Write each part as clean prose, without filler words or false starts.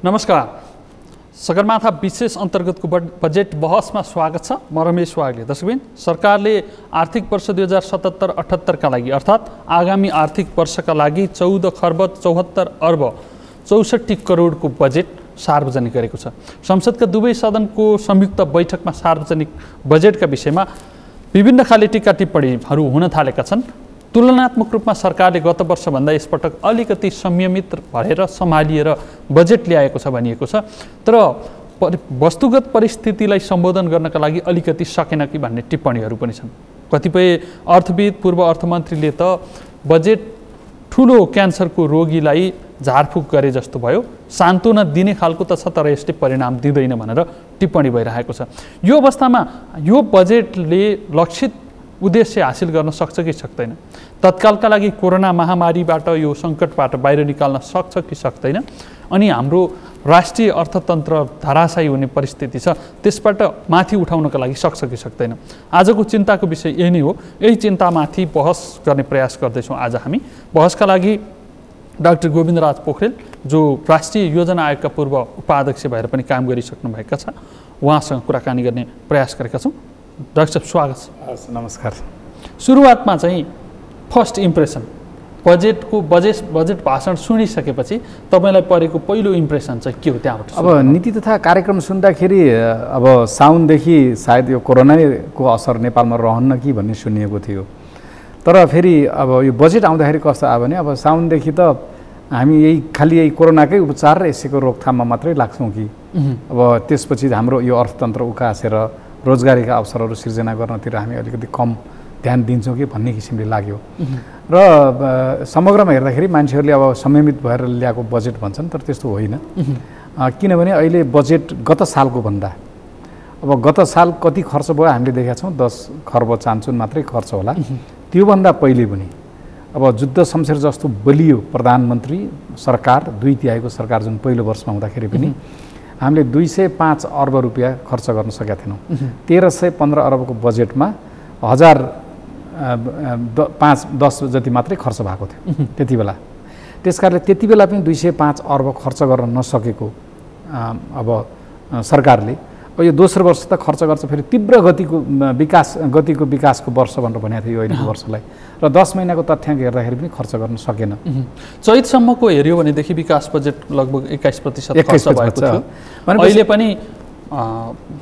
नमस्कार। सगरमाथा विशेष अन्तर्गतको बजेट बहसमा स्वागत छ। म रमेश वाग्ले। दर्शकबिन, सरकारले आर्थिक वर्ष 2077-78 का लागि अर्थात् आगामी आर्थिक वर्षका लागि 14 खर्ब 74 अर्ब 64 करोडको बजेट सार्वजनिक गरेको छ। संसदका दुवै सदनको संयुक्त बैठकमा सार्वजनिक बजेटका विषयमा विभिन्न खाले टीका टिप्पणीहरू हुन थालेका छन्। तुलनात्मक रूपमा सरकारले गत वर्षभन्दा यसपटक अलिकति संयमित भएर सम्हालिएर बजेट ल्याएको छ भनिएको छ। तर वस्तुगत परिस्थितिलाई सम्बोधन गर्नका लागि अलिकति सकेन कि भन्ने टिप्पणीहरू पनि छन्। कतिपय अर्थविद, पूर्व अर्थमन्त्रीले त बजेट ठुलो क्यान्सरको रोगीलाई झारफुक गरे जस्तो भयो, सान्त्वना दिने खालको त छ तर यसले परिणाम दिँदैन भनेर टिप्पणी भइरहेको छ। यो अवस्थामा यो बजेटले लक्षित उद्देश्य हासिल गर्न सक्छ कि सक्दैन? तत्कालका लागि कोरोना महामारीबाट यो सङ्कटबाट बाहिर निकाल्न सक्छ कि सक्दैन? अनि हाम्रो राष्ट्रिय अर्थतन्त्र धराशायी हुने परिस्थिति छ, त्यसबाट माथि उठाउनका लागि सक्छ कि सक्दैन? आजको चिन्ताको विषय यही नै हो। यही चिन्तामाथि बहस गर्ने प्रयास गर्दैछौँ आज हामी। बहसका लागि डाक्टर गोविन्दराज पोखरेल, जो राष्ट्रिय योजना आयोगका पूर्व उपाध्यक्ष भएर पनि काम गरिसक्नुभएका छ, उहाँसँग कुराकानी गर्ने प्रयास गरेका छौँ। डाक्टर साहब, स्वागत छ। नमस्कार। सुरुवातमा चाहिँ फर्स्ट इम्प्रेसन, बजेट भाषण सुनिसकेपछि तपाईँलाई परेको पहिलो इम्प्रेसन चाहिँ के हो त्यहाँबाट? अब नीति तथा कार्यक्रम सुन्दाखेरि अब साउनदेखि सायद यो कोरोनाको असर नेपालमा रहन्न कि भन्ने सुनिएको थियो। तर फेरि अब यो बजेट आउँदाखेरि कस्तो आयो भने अब साउनदेखि त हामी यही कोरोनाकै उपचार र यसैको रोकथाममा मात्रै लाग्छौँ कि अब त्यसपछि हाम्रो यो अर्थतन्त्र उकासेर रोजगारीका अवसरहरू सिर्जना गर्नतिर हामी अलिकति कम ध्यान दिन्छौँ कि भन्ने किसिमले लाग्यो। र समग्रमा हेर्दाखेरि मान्छेहरूले अब संयमित भएर ल्याएको बजेट भन्छन्, तर त्यस्तो होइन। किनभने अहिले बजेट गत सालको भन्दा अब गत साल कति खर्च भयो हामीले देखेका छौँ, 10 खर्ब चान्चुन मात्रै खर्च होला। त्योभन्दा पहिले पनि अब जुद्ध शमशेर जस्तो बलियो प्रधानमन्त्री सरकार, 2/3 सरकार जुन पहिलो वर्षमा हुँदाखेरि पनि हामीले 205 अर्ब रुपियाँ खर्च गर्न सकेका थिएनौँ। 1315 अर्बको बजेटमा 1010 जति मात्रै खर्च भएको थियो त्यति बेला। त्यसकारणले त्यति बेला पनि 205 अर्ब खर्च गर्न नसकेको अब सरकारले अब यो दोस्रो वर्ष त खर्च गर्छ, फेरि तीव्र गतिको विकासको वर्ष भनेर भनेको थियो अहिलेको वर्षलाई। र 10 महिनाको तथ्याङ्क हेर्दाखेरि पनि खर्च गर्न सकेन। चैतसम्मको हेऱ्यो भनेदेखि विकास बजेट लगभग 21% खर्च भएको थियो। अहिले पनि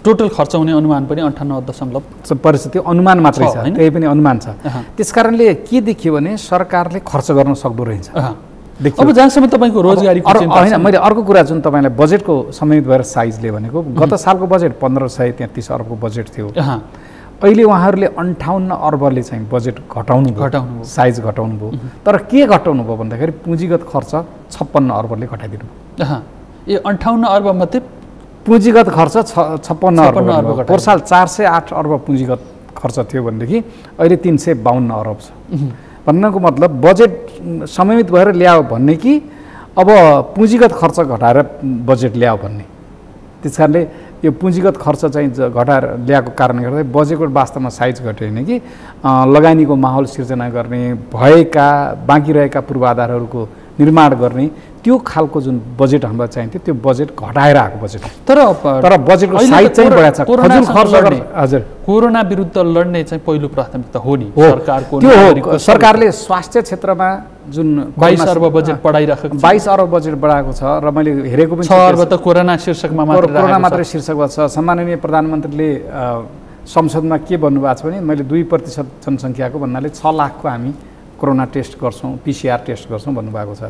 टोटल खर्च हुने अनुमान पनि 58.0 परिस्थिति अनुमान मात्रै छ, त्यही पनि अनुमान छ। त्यसकारणले के देखियो भने सरकारले खर्च गर्न सक्दो रहेछ। अब जहाँसम्म तपाईँको रोजगारीको चिन्ता होइन, मैले अर्को कुरा जुन तपाईँलाई बजेटको संयमित भएर साइजले भनेको, गत सालको बजेट 1533 अर्बको बजेट थियो। अहिले उहाँहरूले 58 अर्बले चाहिँ बजेट घटाउनु भयो, साइज घटाउनु भयो। तर के घटाउनु भयो भन्दाखेरि पुँजीगत खर्च 56 अर्बले घटाइदिनु भयो। ए 58 अर्ब मध्ये पुँजीगत खर्च 56 अर्ब। पोहोर साल 408 अर्ब पुँजीगत खर्च थियो भनेदेखि अहिले 352 अर्ब छ। भन्नको मतलब बजेट संयमित भएर ल्यायो भन्ने कि अब पुँजीगत खर्च घटाएर बजेट ल्यायो भन्ने। त्यस कारणले यो पुँजीगत खर्च चाहिँ घटाएर ल्याएको कारणले गर्दा बजेटको वास्तवमा साइज घटेन कि लगानीको माहौल सिर्जना गर्ने, बाँकी रहेका पूर्वाधारहरूको निर्माण गर्ने, त्यो खालको जुन बजेट हामीलाई चाहिन्थ्यो त्यो बजेट घटाएर आएको बजेट। तर बजेटको साइज चाहिँ बढाएको छ। हजुर, कोरोना विरुद्ध लड्ने चाहिँ पहिलो प्राथमिकता हो नि सरकारको। त्यो हो, सरकारले स्वास्थ्य क्षेत्रमा जुन 22 अर्ब बजेट बढाइराखेको छ। 22 अर्ब बजेट बढाएको छ र मैले हेरेको पनि 6 अर्ब त कोरोना शीर्षकमा मात्रै शीर्षकमा छ। सम्माननीय प्रधानमन्त्रीले संसदमा के भन्नुभएको छ भने मैले 2% जनसङ्ख्याको भन्नाले 6 लाखको हामी कोरोना टेस्ट गर्छौँ, PCR टेस्ट गर्छौँ भन्नुभएको छ।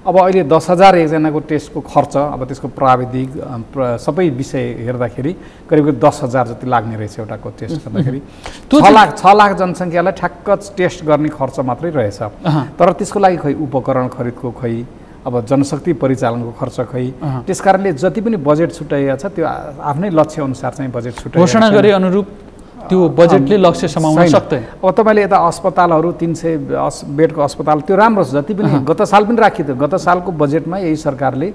अब अहिले 10,000 एकजनाको टेस्टको खर्च, अब त्यसको प्राविधिक सबै विषय हेर्दाखेरि करिब 10,000 जति लाग्ने रहेछ एउटाको टेस्ट गर्दाखेरि। 6 लाख जनसङ्ख्यालाई ठ्याक्क टेस्ट गर्ने खर्च मात्रै रहेछ। तर त्यसको लागि खै उपकरण खरिदको खै, अब जनशक्ति परिचालनको खर्च खै। त्यसकारणले जति पनि बजेट छुट्याइएको छ त्यो आफ्नै लक्ष्य अनुसार चाहिँ बजेट छुट्याइएको घोषणा गरे अनुरूप त्यो बजेटले लक्ष्य समाउन सक्दैन। अब तपाईँले यता अस्पतालहरू 300 बेडको अस्पताल त्यो राम्रो छ, जति पनि गत साल पनि राखियो। गत सालको बजेटमा यही सरकारले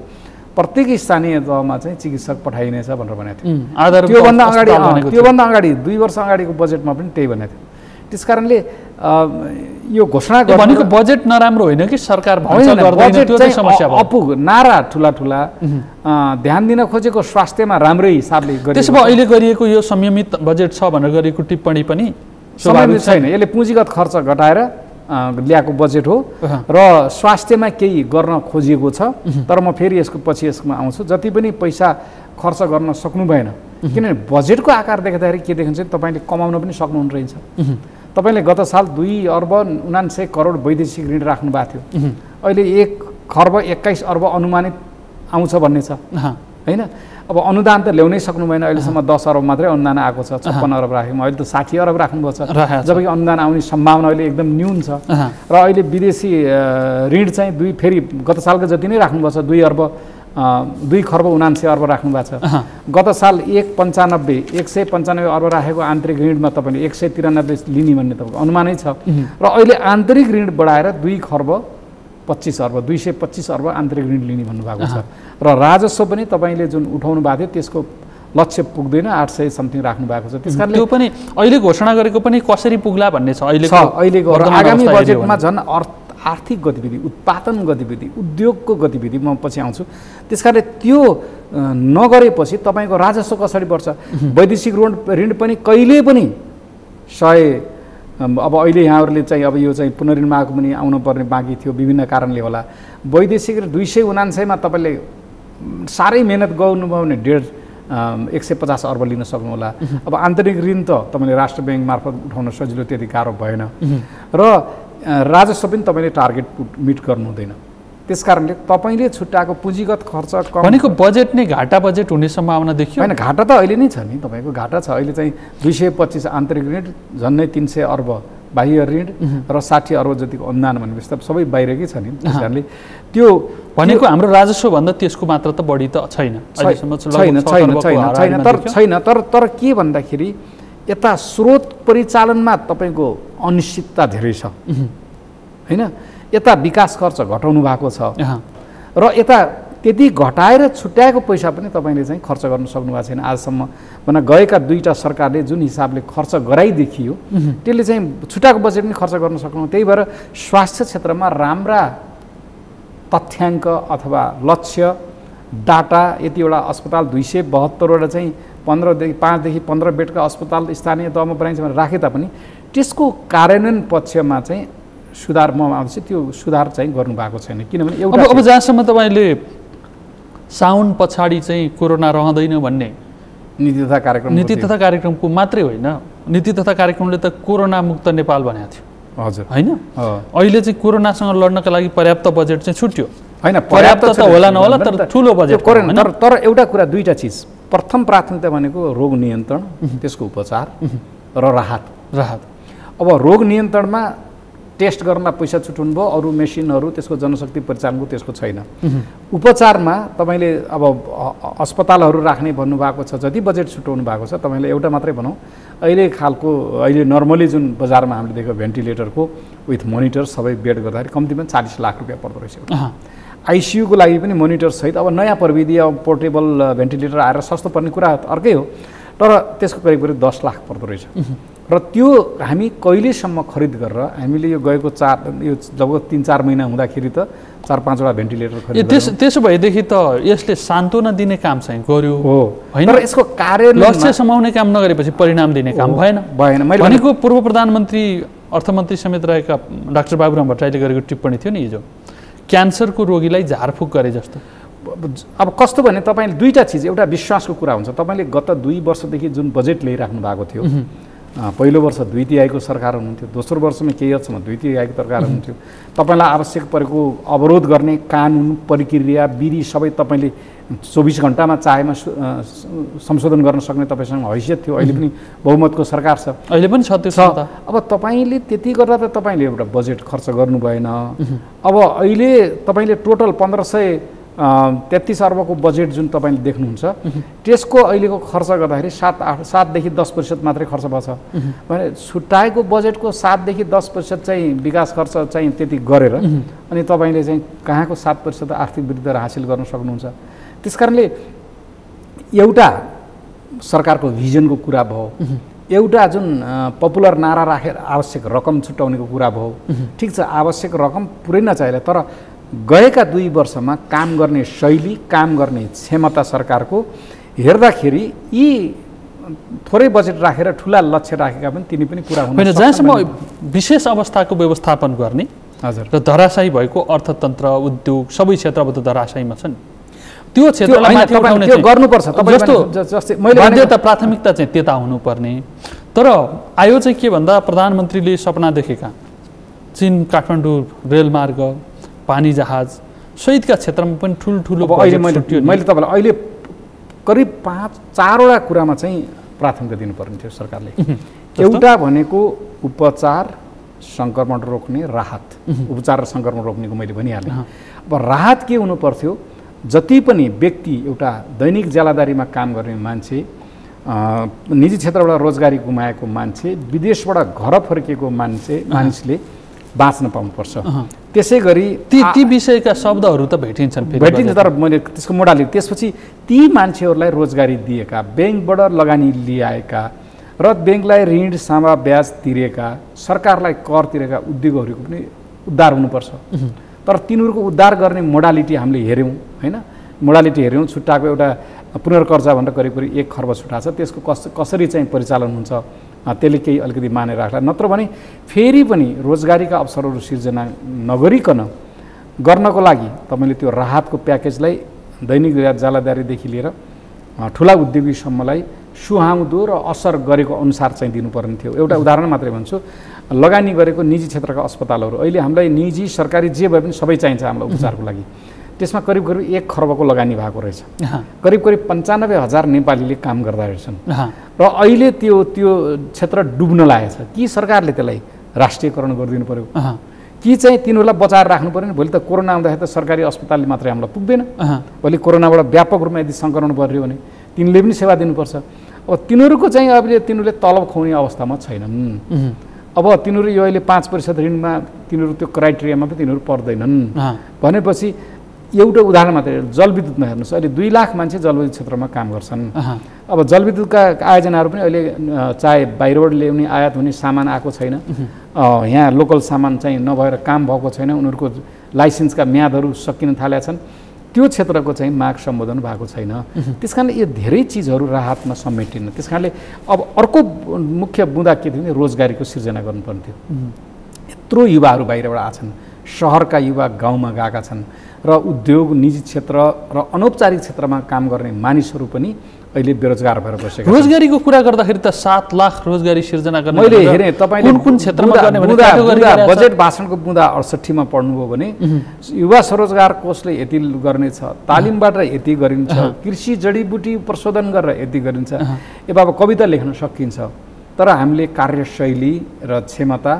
प्रत्येक स्थानीय तहमा चाहिँ चिकित्सक पठाइनेछ भनेर भनेको थियो। त्योभन्दा अगाडि 2 वर्ष अगाडिको बजेटमा पनि त्यही भनेको थियो। त्यस कारणले यो घोषणा भनेको बजेट नराम्रो होइन कि सरकार भन्छ गर्दैन त्यो चाहिँ समस्या भयो। अपुग नारा ठुला ध्यान दिन खोजेको स्वास्थ्यमा राम्रै हिसाबले गरिएको। त्यसो भए अहिले गरिएको यो संयमित बजेट छ भनेर गरिएको टिप्पणी पनि संयमित छैन। यसले पुँजीगत खर्च घटाएर ल्याएको बजेट हो र स्वास्थ्यमा केही गर्न खोजिएको छ। तर म फेरि यसको पछि यसमा आउँछु। जति पनि पैसा खर्च गर्न सक्नु भएन, किनभने बजेटको आकार देख्दाखेरि के देखिन्छ तपाईँले कमाउन पनि सक्नुहुने रहेछ। तपाईँले गत साल 2 अर्ब 79 करोड वैदेशिक ऋण राख्नु भएको थियो, अहिले 1 खर्ब 21 अर्ब अनुमानित आउँछ भन्ने छ होइन। अब अनुदान त ल्याउनै सक्नु भएन, अहिलेसम्म 10 अर्ब मात्रै अनुदान आएको छ। 56 अर्ब राख्यौँ, अहिले त 60 अर्ब राख्नुभएको छ, जबकि अनुदान आउने सम्भावना अहिले एकदम न्यून छ। र अहिले विदेशी ऋण चाहिँ फेरि गत सालको जति नै राख्नुभएको छ, 2 खर्ब 79 अर्ब राख्नु भएको छ। गत साल 195 अर्ब राखेको आन्तरिक ऋणमा तपाईँले 193 लिने भन्ने तपाईँको अनुमानै छ। र अहिले आन्तरिक ऋण बढाएर 2 खर्ब 25 अर्ब 225 अर्ब आन्तरिक ऋण लिने भन्नुभएको छ। र राजस्व पनि तपाईँले जुन उठाउनु भएको थियो त्यसको लक्ष्य पुग्दैन, 800 समथिङ राख्नु भएको छ। त्यस कारणले त्यो पनि अहिले घोषणा गरेको पनि कसरी पुग्ला भन्ने छ अहिलेको आगामी बजेटमा झन् आर्थिक गतिविधि, उत्पादन गतिविधि, उद्योगको गतिविधि म पछि आउँछु। त्यस कारणले त्यो नगरेपछि तपाईँको राजस्व कसरी बढ्छ? वैदेशिक ऋण पनि कहिले पनि 100 अब अहिले यहाँहरूले चाहिँ अब यो चाहिँ पुनर्ऋण माग पनि आउनु पर्ने बाँकी थियो, विभिन्न कारणले होला। वैदेशिक 279 मा तपाईँले साह्रै मेहनत गर्नुभयो भने 150 अर्ब लिन सक्नु होला। अब आन्तरिक ऋण त तपाईँले राष्ट्र ब्याङ्क मार्फत उठाउन सजिलो, त्यति गाह्रो भएन। र राजस्व पनि तपाईँले टार्गेट मिट गर्नु हुँदैन। त्यस कारणले तपाईँले छुट्याएको पुँजीगत खर्च कम भनेको बजेट नै घाटा बजेट हुने सम्भावना देखियो होइन। घाटा त अहिले नै छ नि, तपाईँको घाटा छ। अहिले चाहिँ 225 आन्तरिक ऋण, झन्नै 300 अर्ब बाह्य ऋण र 60 अर्ब जतिको अनुदान भनेपछि त सबै बाहिरकै छ नि। त्यस कारणले त्यो भनेको हाम्रो राजस्व भन्दा त्यसको मात्रा त बढी त छैन तर के भन्दाखेरि यता स्रोत परिचालनमा तपाईँको अनिश्चितता धेरै छ होइन। यता विकास खर्च घटाउनु भएको छ र यता त्यति घटाएर छुट्याएको पैसा पनि तपाईँले चाहिँ खर्च गर्न सक्नु भएको छैन आजसम्म। भने गएका 2टा सरकारले जुन हिसाबले खर्च गराइदेखियो त्यसले चाहिँ छुट्याएको बजेट पनि खर्च गर्न सक्नु। त्यही भएर स्वास्थ्य क्षेत्रमा राम्रा तथ्याङ्क अथवा लक्ष्य डाटा, यतिवटा अस्पताल 272वटा चाहिँ 5 देखि 15 बेडका अस्पताल स्थानीय तहमा बनाइन्छ भनेर राखे तापनि त्यसको कार्यान्वयन पक्षमा चाहिँ सुधार म आउँछ, त्यो सुधार चाहिँ गर्नुभएको छैन। किनभने एउटा अब जहाँसम्म तपाईँले साउन पछाडि चाहिँ कोरोना रहँदैन भन्ने नीति तथा कार्यक्रमको मात्रै होइन, नीति तथा कार्यक्रमले त कोरोना मुक्त नेपाल भनेको थियो हजुर होइन। अहिले चाहिँ कोरोनासँग लड्नका लागि पर्याप्त बजेट चाहिँ छुट्यो होइन। पर्याप्त त होला नहोला तर ठुलो बजेट तर एउटा कुरा, 2टा चिज। प्रथम प्राथमिकता भनेको रोग नियन्त्रण, त्यसको उपचार र राहत। अब रोग नियन्त्रणमा टेस्ट गर्नलाई पैसा छुट्याउनु भयो, अरू मेसिनहरू त्यसको जनशक्ति परिचालनको त्यसको छैन। उपचारमा तपाईँले अब अस्पतालहरू राख्ने भन्नुभएको छ, जति बजेट छुट्याउनु भएको छ तपाईँले एउटा मात्रै भनौँ, अहिले नर्मली जुन बजारमा हामीले देख्यो भेन्टिलेटरको विथ मोनिटर सबै बेड गर्दाखेरि कम्तीमा 40 लाख रुपियाँ पर्दो रहेछ। आइसियुको लागि पनि मोनिटर सहित अब नयाँ प्रविधि, अब पोर्टेबल भेन्टिलेटर आएर सस्तो पर्ने कुरा अर्कै हो, तर त्यसको करिब 10 लाख पर्दो रहेछ। र त्यो हामी कहिलेसम्म खरिद गरेर हामीले यो गएको लगभग 3-4 महिना हुँदाखेरि त 4-5वटा भेन्टिलेटर खरिद त्यसो भएदेखि त यसले सान्त्वना दिने काम चाहिँ गर्यो हो होइन। तर यसको लक्ष्य समाउने काम नगरेपछि परिणाम दिने काम भएन। मैले भनेको पूर्व प्रधानमन्त्री अर्थमन्त्री समेत रहेका डाक्टर बाबुराम भट्टराईले गरेको टिप्पणी थियो नि हिजो, क्यान्सरको रोगीलाई झारफुक गरे जस्तो। अब कस्तो भने तपाईँले 2टा चिज, एउटा विश्वासको कुरा हुन्छ। तपाईँले गत 2 वर्षदेखि जुन बजेट ल्याइराख्नु भएको थियो, पहिलो वर्ष 2 तिहाईको सरकार हुनुहुन्थ्यो, दोस्रो वर्षमा केही हदसम्म 2 तिहाईको सरकार हुनुहुन्थ्यो। तपाईँलाई आवश्यक परेको अवरोध गर्ने कानुन, प्रक्रिया, विधि सबै तपाईँले 24 घण्टामा चाहेमा संशोधन गर्न सक्ने तपाईँसँग हैसियत थियो। अहिले पनि बहुमतको सरकार छ, अहिले पनि छ। अब तपाईँले त्यति गर्दा त तपाईँले एउटा बजेट खर्च गर्नु भएन। अब अहिले तपाईँले टोटल 1533 अर्बको बजेट जुन तपाईँले देख्नुहुन्छ त्यसको अहिलेको खर्च गर्दाखेरि 7 देखि 10% मात्रै खर्च भएको छ भने छुट्याएको बजेटको 7 देखि 10% चाहिँ विकास खर्च चाहिँ त्यति गरेर अनि तपाईँले चाहिँ कहाँको 7% आर्थिक वृद्धि दर हासिल गर्न सक्नुहुन्छ। त्यसकारणले एउटा सरकारको भिजनको कुरा भयो, एउटा जुन पपुलर नारा राखेर आवश्यक रकम छुट्याउनेको कुरा भयो, ठिक छ, आवश्यक रकम पुरै नचाहिँला, तर गएका 2 वर्षमा काम गर्ने शैली, काम गर्ने क्षमता सरकारको हेर्दाखेरि यी थोरै बजेट राखेर ठुला लक्ष्य राखेका पनि तिनी पनि पुरा हुन होइन। जहाँसम्म विशेष अवस्थाको व्यवस्थापन गर्ने हजुर र धराशायी भएको अर्थतन्त्र, उद्योग सबै क्षेत्रबाट धराशायीमा छ नि, त्यो क्षेत्रलाई माथि उठाउने त्यो गर्नुपर्छ। जस्तै बाध्यता प्राथमिकता चाहिँ त्यता हुनुपर्ने। तर आयो चाहिँ के भन्दा प्रधानमन्त्रीले सपना देखेका चीन काठमाडौँ रेलमार्ग, पानी जहाज सहितका क्षेत्रमा पनि ठुल्ठुलो अहिले मैले तपाईँलाई अहिले करिब 4वटा कुरामा चाहिँ प्राथमिकता दिनुपर्ने थियो सरकारले। एउटा भनेको उपचार, सङ्क्रमण रोक्ने, राहत। उपचार र सङ्क्रमण रोक्नेको मैले भनिहालेँ। अब राहत के हुनु पर्थ्यो, जति पनि व्यक्ति एउटा दैनिक ज्यालादारीमा काम गर्ने मान्छे, निजी क्षेत्रबाट रोजगारी गुमाएको मान्छे, विदेशबाट घर फर्केको मानिसले बाँच्न पाउनुपर्छ। त्यसै गरी ती विषयका शब्दहरू त भेटिन्छ, तर मैले त्यसको मोडालिटी त्यसपछि ती मान्छेहरूलाई रोजगारी दिएका, ब्याङ्कबाट लगानी ल्याएका र ब्याङ्कलाई ऋण सामा ब्याज तिरेका, सरकारलाई कर तिरेका उद्योगहरूको पनि उद्धार हुनुपर्छ। तर तिनीहरूको उद्धार गर्ने मोडालिटी हामीले हेऱ्यौँ होइन, मोडालिटी हेऱ्यौँ। छुट्टाएको एउटा पुनर्कर्जा भनेर करिब 1 खर्ब छुट्टा छ, त्यसको कसरी चाहिँ परिचालन हुन्छ त्यसले केही अलिकति मानेर राख्ला। नत्र भने फेरि पनि रोजगारीका अवसरहरू सिर्जना नगरिकन गर्नको लागि तपाईँले त्यो राहतको प्याकेजलाई दैनिक ज्यालादारीदेखि लिएर ठुला उद्योगीसम्मलाई सुहाउँदो र असर गरेको अनुसार चाहिँ दिनुपर्ने थियो। एउटा उदाहरण मात्रै भन्छु, लगानी गरेको निजी क्षेत्रका अस्पतालहरू अहिले हामीलाई निजी सरकारी जे भए पनि सबै चाहिन्छ हामीलाई उपचारको लागि। त्यसमा करिब 1 खर्बको लगानी भएको रहेछ। करिब 95,000 नेपालीले काम गर्दा रहेछन् र अहिले त्यो क्षेत्र डुब्न लागेछ। कि सरकारले त्यसलाई राष्ट्रियकरण गरिदिनु पर्यो कि चाहिँ तिनीहरूलाई बचाएर राख्नु पर्यो? भोलि त कोरोना आउँदाखेरि त सरकारी अस्पतालले मात्रै हामीलाई पुग्दैन, भोलि कोरोनाबाट व्यापक रूपमा यदि सङ्क्रमण बढ्यो भने तिनीले पनि सेवा दिनुपर्छ। अब तिनीहरूको चाहिँ अहिले तिनीहरूले तलब खुवाउने अवस्थामा छैनन्। अब तिनीहरू यो अहिले 5% ऋणमा तिनीहरू त्यो क्राइटेरियामा पनि तिनीहरू पर्दैनन् भनेपछि एउटा उदाहरण मात्रै जलविद्युतमा हेर्नुहोस्, अहिले 2 लाख मान्छे जलविद्युत क्षेत्रमा काम गर्छन्। अब जलविद्युतका आयोजनाहरू पनि अहिले चाहे बाहिरबाट ल्याउने आयात हुने सामान आएको छैन, यहाँ लोकल सामान चाहिँ नभएर काम भएको छैन, उनीहरूको लाइसेन्सका म्यादहरू सकिन थालेका छन्, त्यो क्षेत्रको चाहिँ माग सम्बोधन भएको छैन। त्यस कारणले यो धेरै चिजहरू राहतमा समेटिन्न। त्यस कारणले अब अर्को मुख्य बुँदा के थियो भने रोजगारीको सिर्जना गर्नुपर्ने थियो। यत्रो युवाहरू बाहिरबाट आछन्, सहरका युवा गाउँमा गएका छन् र उद्योग, निजी क्षेत्र र अनौपचारिक क्षेत्रमा काम गर्ने मानिसहरू पनि अहिले बेरोजगार भएर बसेका छन्। रोजगारीको कुरा गर्दाखेरि त 7 लाख रोजगारी सिर्जना गर्ने मैले हेरेँ। तपाईँले कुन क्षेत्रमा गर्ने भने बजेट भाषणको बुँदा 68 मा पढ्नुभयो भने युवा स्वरोजगार कोषले यति गर्नेछ, तालिमबाट यति गरिन्छ, कृषि जडीबुटी प्रशोधन गरेर यति गरिन्छ। ए बाबा कविता लेख्न सकिन्छ, तर हामीले कार्यशैली र क्षमता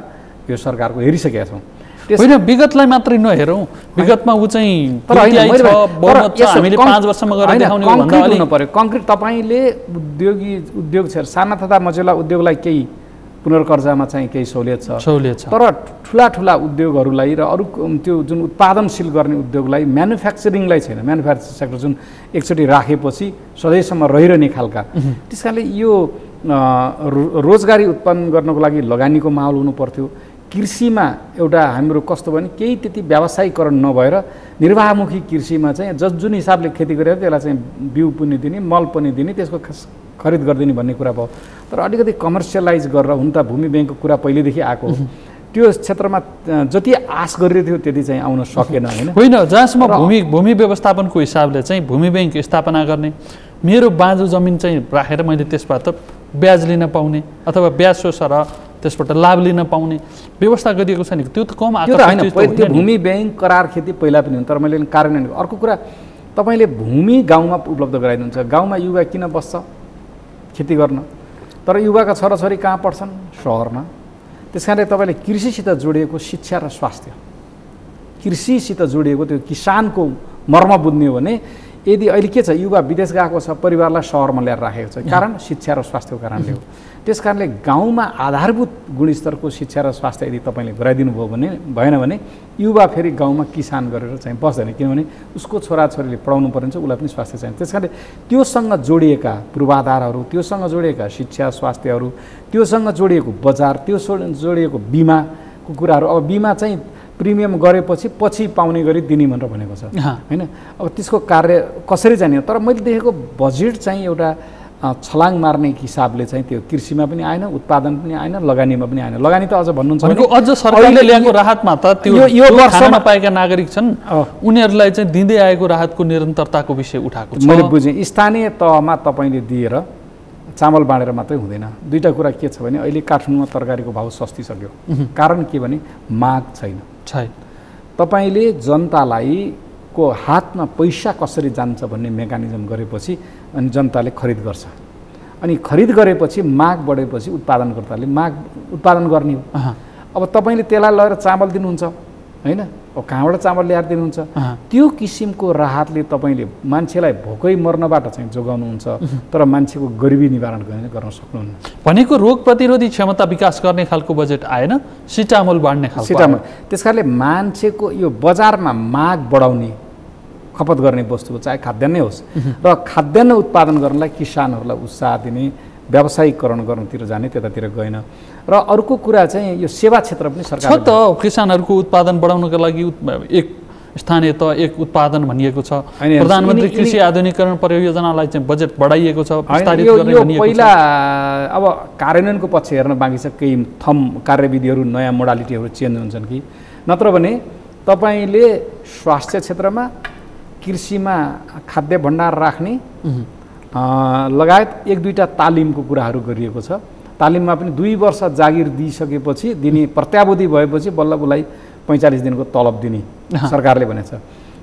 यो सरकारको हेरिसकेका छौँ। होइन, विगतलाई मात्रै नहेरौँ, विगतमा ऊ चाहिँ हामीले 5 वर्षमा गरेर देखाउने भन्दा अलि हुनु पर्यो। कङ्क्रिट तपाईँले उद्योग क्षेत्र साना तथा मझौला उद्योगलाई केही पुनर्कर्जामा चाहिँ केही सहुलियत छ, तर ठुला उद्योगहरूलाई र अरू त्यो जुन उत्पादनशील गर्ने उद्योगलाई, म्यानुफ्याक्चरिङलाई छैन। म्यानुफ्याक्चरिङ सेक्टर जुन एकचोटि राखेपछि सधैँसम्म रहिरहने खालका। त्यस कारणले यो रोजगारी उत्पन्न गर्नको लागि लगानीको माहौल हुनु पर्थ्यो। कृषिमा एउटा हाम्रो कस्तो भने केही त्यति व्यावसायिकरण नभएर निर्वाहमुखी कृषिमा चाहिँ जुन हिसाबले खेती गरेर त्यसलाई चाहिँ बिउ पनि दिने, मल पनि दिने, त्यसको खरिद गरिदिने भन्ने कुरा भयो। तर अलिकति कमर्सियलाइज गरेर, हुन त भूमि ब्याङ्कको कुरा पहिलेदेखि आएको हो, त्यो क्षेत्रमा जति आश गरिरहेको थियो त्यति चाहिँ आउन सकेन होइन। जहाँसम्म भूमि व्यवस्थापनको हिसाबले चाहिँ भूमि ब्याङ्क स्थापना गर्ने, मेरो बाँझो जमिन चाहिँ राखेर मैले त्यसबाट ब्याज लिन पाउने अथवा ब्याज सोसेर त्यसबाट लाभ लिन पाउने व्यवस्था गरिएको छ नि, त्यो त कम आकर्षित होइन। त्यो भूमि ब्याङ्क करार खेती पहिला पनि हुन्छ, तर मैले कार्यान्वयन। अर्को कुरा, तपाईँले भूमि गाउँमा उपलब्ध गराइदिनुहुन्छ। गाउँमा युवा किन बस्छ खेती गर्न? तर युवाका छोराछोरी कहाँ पढ्छन्? सहरमा। त्यस कारणले तपाईँले कृषिसित जोडिएको शिक्षा र स्वास्थ्य, कृषिसित जोडिएको त्यो किसानको मर्म बुझ्ने हो भने यदि अहिले के छ युवा विदेश गएको छ परिवारलाई सहरमा ल्याएर राखेको छ कारण शिक्षा र स्वास्थ्यको कारणले हो त्यस कारणले गाउँमा आधारभूत गुणस्तरको शिक्षा र स्वास्थ्य यदि तपाईँले गराइदिनु भयो भने भएन भने युवा फेरि गाउँमा किसान गरेर चाहिँ बस्दैन किनभने उसको छोराछोरीले पढाउनु पर्ने छ उसलाई पनि स्वास्थ्य चाहिन्छ त्यस कारणले त्योसँग जोडिएका पूर्वाधारहरू त्योसँग जोडिएका शिक्षा स्वास्थ्यहरू त्योसँग जोडिएको बजार त्यो जोडिएको बिमाको कुराहरू अब बिमा चाहिँ प्रिमियम गरेपछि पछि पाउने गरी दिने भनेर भनेको छ हैन अब त्यसको कार्य कसरी जाने तर मैले देखेको बजेट चाहिँ एउटा छलाङ मार्ने हिसाबले चाहिँ त्यो कृषिमा पनि आएन उत्पादन पनि आएन लगानीमा पनि आएन लगानी त अझ भन्नुहुन्छ भने अझ सरकारले ल्याएको राहतमा त त्यो यो वर्षमा पाएका नागरिक छन् उनीहरूलाई चाहिँ दिँदै आएको राहतको निरन्तरताको विषय उठाएको छ मैले बुझेँ स्थानीय तहमा तपाईँले दिएर चामल बाँडेर मात्रै हुँदैन दुईटा कुरा के छ भने अहिले काठमाडौँमा तरकारीको भाउ सस्तिसक्यो कारण के भने माग छैन तपाईँले जनतालाई को हातमा पैसा कसरी जान्छ भन्ने मेकानिजम गरेपछि अनि जनताले खरिद गर्छ अनि खरिद गरेपछि माग बढेपछि उत्पादनकर्ताले उत्पादन गर्ने हो अब तपाईँले त्यसलाई लगेर चामल दिनुहुन्छ हैन अब कहाँबाट चामल ल्याएर दिनुहुन्छ त्यो किसिमको राहतले तपाईँले मान्छेलाई भोकै मर्नबाट चाहिँ जोगाउनुहुन्छ तर मान्छेको गरिबी निवारण गर्न सक्नुहुन्न भनेको रोग प्रतिरोधी क्षमता विकास गर्ने खालको बजेट आएन सिटामोल बाँड्ने खालको सिटामोल त्यसकारणले मान्छेको यो बजारमा माग बढाउने खपत गर्ने वस्तु हो चाहे खाद्यान्नै होस् र खाद्यान्न उत्पादन गर्नलाई किसानहरूलाई उत्साह दिने व्यावसायिकरण गर्नतिर जाने त्यतातिर गएन र अर्को कुरा चाहिँ यो सेवा क्षेत्र पनि सरकार छ त किसानहरूको उत्पादन बढाउनको लागि एक स्थानीय त एक उत्पादन भनिएको छ प्रधानमन्त्री कृषि आधुनिकीकरण परियोजनालाई चाहिँ बजेट बढाइएको छ विस्तारित गर्ने भनिएको छ पहिला अब कार्यान्वयनको पक्ष हेर्न बाँकी छ केही थम कार्यविधिहरू नयाँ मोडालिटीहरू चेन्ज हुन्छन् कि नत्र भने तपाईँले स्वास्थ्य क्षेत्रमा कृषिमा खाद्य भण्डार राख्ने लगायत एक दुईटा तालिमको कुराहरू गरिएको छ तालिममा पनि 2 वर्ष जागिर दिइसकेपछि दिने प्रत्यावधि भएपछि बल्ल उसलाई 45 दिनको तलब दिने सरकारले भनेछ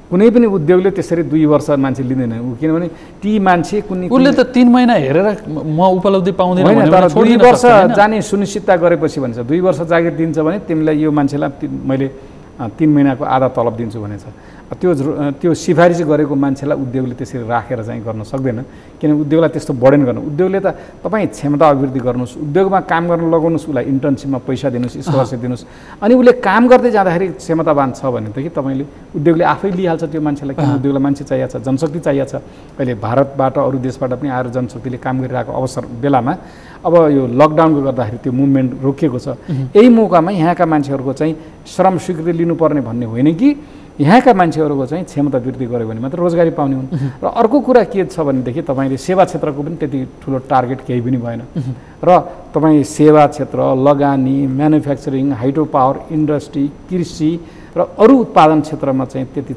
कुनै पनि उद्योगले त्यसरी 2 वर्ष मान्छे लिँदैन किनभने ती मान्छे कुनै उसले त 3 महिना हेरेर म उपलब्धि पाउँदैन भने तर 2 वर्ष जाने सुनिश्चितता गरेपछि भन्छ 2 वर्ष जागिर दिन्छ भने तिमीलाई यो मान्छेलाई मैले 3 महिनाको आधा तलब दिन्छु भनेछ त्यो सिफारिस गरेको मान्छेलाई उद्योगले त्यसरी राखेर चाहिँ गर्न सक्दैन किनभने उद्योगलाई त्यस्तो बढेन गर्नु उद्योगले त तपाईँ क्षमता अभिवृद्धि गर्नुहोस् उद्योगमा काम गर्न लगाउनुहोस् उसलाई इन्टर्नसिपमा पैसा दिनुहोस् स्कलरसिप दिनुहोस् अनि उसले काम गर्दै जाँदाखेरि क्षमतावान छ भनेदेखि तपाईँले उद्योगले आफै लिइहाल्छ त्यो मान्छेलाई किन उद्योगलाई मान्छे चाहिएको छ जनशक्ति चाहिएको छ अहिले भारतबाट अरू देशबाट पनि आएर जनशक्तिले काम गरिरहेको अवसर बेलामा अब यो लकडाउनको गर्दाखेरि त्यो मुभमेन्ट रोकिएको छ यही मौकामा यहाँका मान्छेहरूको चाहिँ श्रम स्वीकृति लिनुपर्ने भन्ने होइन कि यहाँका मान्छेहरूको चाहिँ क्षमता वृद्धि गर्यो भने मात्र रोजगारी पाउने हुन् र अर्को कुरा के छ भनेदेखि तपाईँले सेवा क्षेत्रको पनि त्यति ठुलो टार्गेट केही पनि भएन र तपाईँ सेवा क्षेत्र लगानी म्यानुफ्याक्चरिङ हाइड्रो पावर इन्डस्ट्री कृषि र अरू उत्पादन क्षेत्रमा चाहिँ त्यति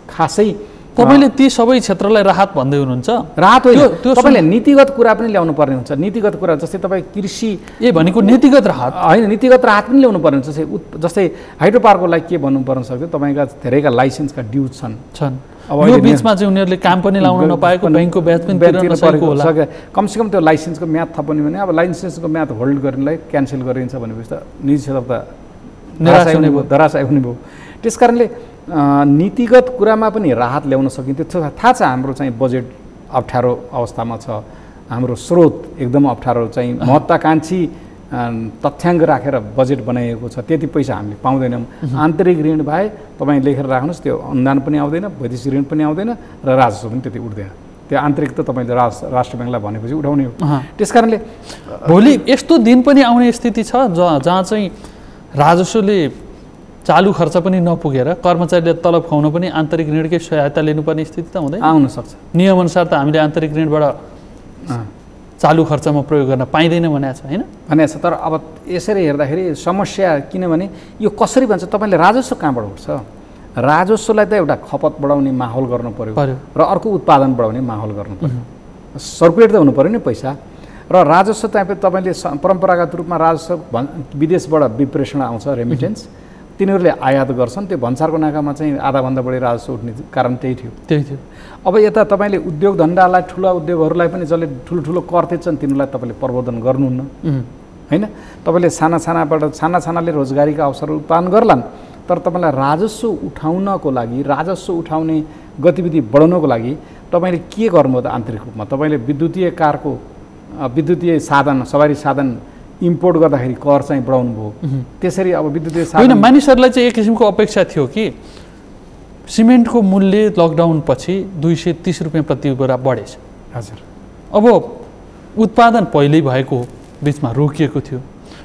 खासै तपाईले ती सबै क्षेत्रलाई राहत भन्दै हुनुहुन्छ राहत होइन तपाईँले नीतिगत कुरा पनि ल्याउनु पर्ने हुन्छ नीतिगत कुरा जस्तै तपाईँ कृषि भनेको नीतिगत राहत होइन नीतिगत राहत पनि ल्याउनु पर्ने हुन्छ जस्तै हाइड्रो पावरको लागि के भन्नु पर्न सक्छ तपाईँका धेरैका लाइसेन्सका ड्युज छन् अब यो बीचमा चाहिँ उनीहरूले काम पनि लाउन नपाएको बैंकको ब्याज पनि तिर्न नसकेको होला कमसेकम त्यो लाइसेन्सको म्याद थप्ने भने अब लाइसेन्सको म्याद होल्ड गर्नलाई क्यान्सल गरिन्छ भनेपछि त निजी क्षेत्र त धराशायी हुने भयो त्यसकारणले नीतिगत कुरामा पनि राहत ल्याउन सकिन्थ्यो थाहा छ हाम्रो चाहिँ बजेट अप्ठ्यारो अवस्थामा छ हाम्रो स्रोत एकदम अप्ठ्यारो चाहिँ महत्त्वाकांक्षी तथ्याङ्क राखेर बजेट बनाइएको छ त्यति पैसा हामीले पाउँदैनौँ आन्तरिक ऋण भए तपाईँ लेखेर राख्नुहोस् त्यो अनुदान पनि आउँदैन वैदेशिक ऋण पनि आउँदैन र राजस्व पनि त्यति उठ्दैन त्यो आन्तरिक त तपाईँले राष्ट्र ब्याङ्कलाई भनेपछि उठाउने हो त्यसकारणले भोलि यस्तो दिन पनि आउने स्थिति छ जहाँ चाहिँ राजस्वले चालु खर्च पनि नपुगेर कर्मचारीले तलब खुवाउन पनि आन्तरिक ऋणकै सहायता लिनुपर्ने स्थिति त हुँदैन आउन सक्छ नियमअनुसार त हामीले आन्तरिक ऋणबाट चालु खर्चमा प्रयोग गर्न पाइँदैन भनेको छ होइन भनेको छ तर अब यसरी हेर्दाखेरि समस्या किनभने यो कसरी भन्छ तपाईँले राजस्व कहाँबाट उठ्छ राजस्वलाई त एउटा खपत बढाउने माहौल गर्नु पर्यो र अर्को उत्पादन बढाउने माहौल गर्नु पर्यो सर्कुलेट त हुनु पर्यो नि पैसा र राजस्व तपाईँले परम्परागत रूपमा राजस्व विदेशबाट विप्रेषण आउँछ रेमिटेन्स तिनीहरूले आयात गर्छन् त्यो भन्सारको नाकामा चाहिँ आधाभन्दा बढी राजस्व उठ्ने कारण त्यही थियो अब यता तपाईँले उद्योग धन्दालाई ठुला उद्योगहरूलाई पनि जसले ठुलो कर तिर्छन् तिनीहरूलाई तपाईँले प्रबोधन गर्नुहुन्न होइन तपाईँले सानाले रोजगारीका अवसरहरू उत्पादन गर्लान् तर तपाईँलाई राजस्व उठाउनको लागि राजस्व उठाउने गतिविधि बढाउनको लागि तपाईँले के गर्नुभयो त आन्तरिक रूपमा? तपाईँले विद्युतीय कारको विद्युतीय साधन सवारी साधन इम्पोर्ट गर्दाखेरि कर चाहिँ बढाउनु भयो। त्यसरी अब विद्युतीय साधन होइन, मानिसहरूलाई चाहिँ एक किसिमको अपेक्षा थियो कि सिमेन्टको मूल्य लकडाउन पछि 230 रुपियाँ प्रति बोरा बढेछ। हजुर। अब उत्पादन पहिल्यै भएको बिचमा रोकिएको थियो,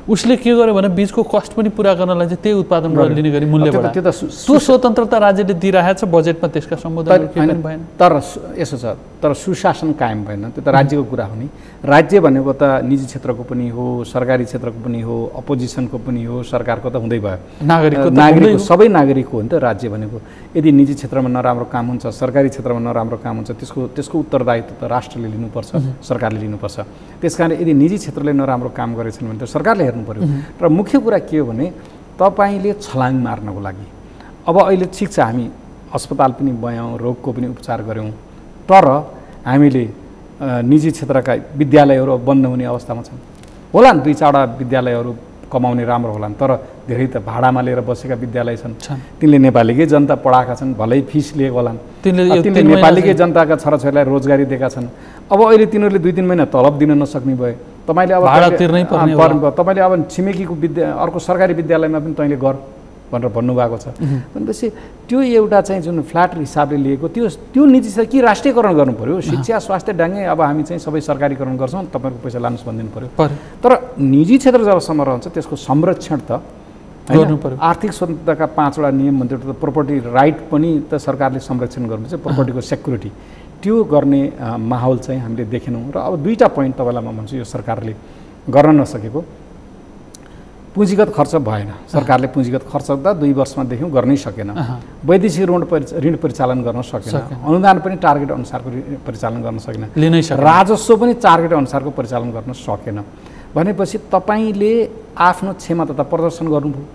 उसले के गर्यो भने बीचको कस्ट पनि पुरा गर्नलाई चाहिँ त्यही उत्पादनबाट लिने गरी मूल्य बढायो। त्यो स्वतन्त्रता राज्यले दिइरहेको छ, बजेटमा त्यसका सम्बोधन केही भएन। तर यसो छ, तर सुशासन कायम भएन। त्यो त राज्यको कुरा हो नि। राज्य भनेको त निजी क्षेत्रको पनि हो, सरकारी क्षेत्रको पनि हो, अपोजिसनको पनि हो, सरकारको त हुँदै भयो। नागरिकको सबै नागरिकको हो नि त राज्य भनेको। यदि निजी क्षेत्रमा नराम्रो काम हुन्छ, सरकारी क्षेत्रमा नराम्रो काम हुन्छ, त्यसको उत्तरदायित्व त राष्ट्रले लिनुपर्छ, सरकारले लिनुपर्छ। त्यसकारण यदि निजी क्षेत्रले नराम्रो काम गरेछन् भने त सरकारले हेर्नु पर्यो। र मुख्य कुरा के हो भने तपाईँले छलाङ मार्नको लागि अब अहिले ठिक छ, हामी अस्पताल पनि बयाउँ, रोगको पनि उपचार गऱ्यौँ, तर हामीले निजी क्षेत्रका विद्यालयहरू बन्द हुने अवस्थामा छन्। होला नि 2-4वटा विद्यालयहरू कमाउने राम्रो होलान्, तर धेरै त भाडामा लिएर बसेका विद्यालय छन्। तिनले नेपालीकै जनता पढाएका छन्, भलै फिस लिएको होलान्, तिनले नेपालीकै जनताका छोराछोरीलाई रोजगारी दिएका छन्। अब अहिले तिनीहरूले 2-3 महिना तलब दिन नसक्ने भए तपाईँले अब भाडा तिर्नै पर्ने भयो। तपाईँले अब छिमेकीको अर्को सरकारी विद्यालयमा पनि तैँले गर भनेर भन्नुभएको छ भनेपछि त्यो एउटा चाहिँ जुन फ्ल्याट हिसाबले लिएको त्यो निजी छ कि राष्ट्रियकरण गर्नु पर्यो। शिक्षा स्वास्थ्य डाङ्गे अब हामी चाहिँ सबै सरकारीकरण गर्छौँ, तपाईँको पैसा लानुहोस् भनिदिनु पर्यो। तर निजी क्षेत्र जबसम्म रहन्छ त्यसको संरक्षण त गर्नु पर्यो। आर्थिक स्वतन्त्रताका 5वटा नियम भन्दा प्रोपर्टी राइट पनि त सरकारले संरक्षण गर्नुपर्छ, प्रोपर्टीको सेक्युरिटी त्यो गर्ने माहौल चाहिँ हामीले देखेनौँ। र अब 2टा पोइन्ट तपाईँलाई म भन्छु यो सरकारले गर्न नसकेको। पुँजीगत खर्च भएन, सरकारले पुँजीगत खर्च त 2 वर्षमा देख्यौँ गर्नै सकेन। वैदेशिक ऋण परिचालन गर्न सकेन, अनुदान पनि टार्गेट अनुसारको परिचालन गर्न सकेन, राजस्व पनि टार्गेट अनुसारको परिचालन गर्न सकेन। भनेपछि तपाईँले आफ्नो क्षमता त प्रदर्शन गर्नुभयो।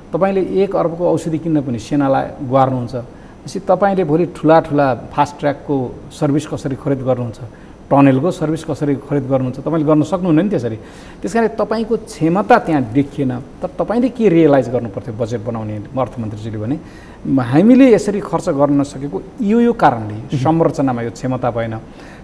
तपाईँले 1 अर्बको औषधि किन्न पनि सेनालाई गुहार्नुहुन्छ। त्यसपछि तपाईँले भोलि ठुला फास्ट ट्र्याकको सर्भिस कसरी खरिद गर्नुहुन्छ, टनलको सर्भिस कसरी खरिद गर्नुहुन्छ, तपाईँले गर्न सक्नुहुन्न नि त्यसरी। त्यस कारण तपाईँको क्षमता त्यहाँ देखिएन। तर तपाईँले के रियलाइज गर्नुपर्थ्यो बजेट बनाउने अर्थमन्त्रीजीले भने हामीले यसरी खर्च गर्न नसकेको यो कारणले संरचनामा यो क्षमता भएन,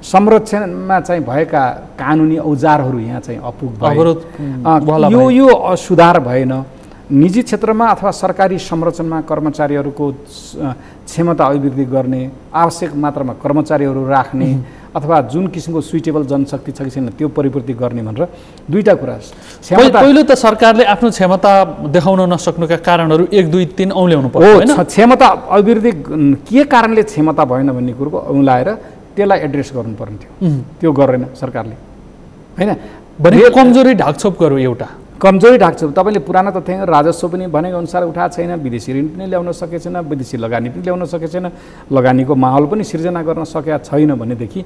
संरक्षणमा चाहिँ भएका कानुनी औजारहरू यहाँ चाहिँ अपुग भयो, यो सुधार भएन। निजी क्षेत्रमा अथवा सरकारी संरचनामा कर्मचारीहरूको क्षमता अभिवृद्धि गर्ने, आवश्यक मात्रामा कर्मचारीहरू राख्ने अथवा जुन किसिमको सुइटेबल जनशक्ति छ कि छैन त्यो परिपूर्ति गर्ने भनेर 2टा कुरा। पहिलो त सरकारले आफ्नो क्षमता देखाउन नसक्नुका कारणहरू 1, 2, 3 औल्याउनु पर्यो हैन। क्षमता अभिवृद्धि के कारणले क्षमता भएन भन्ने कुरोको औलाएर त्यसलाई एड्रेस गर्नुपर्ने थियो, त्यो गरेन सरकारले हैन। भने कमजोरी ढाकछोप गर्यो, एउटा कमजोरी ढाक्छ। तपाईँले पुरानो तथ्याङ्क राजस्व पनि भनेको अनुसार उठाएको छैन, विदेशी ऋण पनि ल्याउन सकेको छैन, विदेशी लगानी पनि ल्याउन सकेको छैन, लगानीको माहौल पनि सिर्जना गर्न सकेका छैन भनेदेखि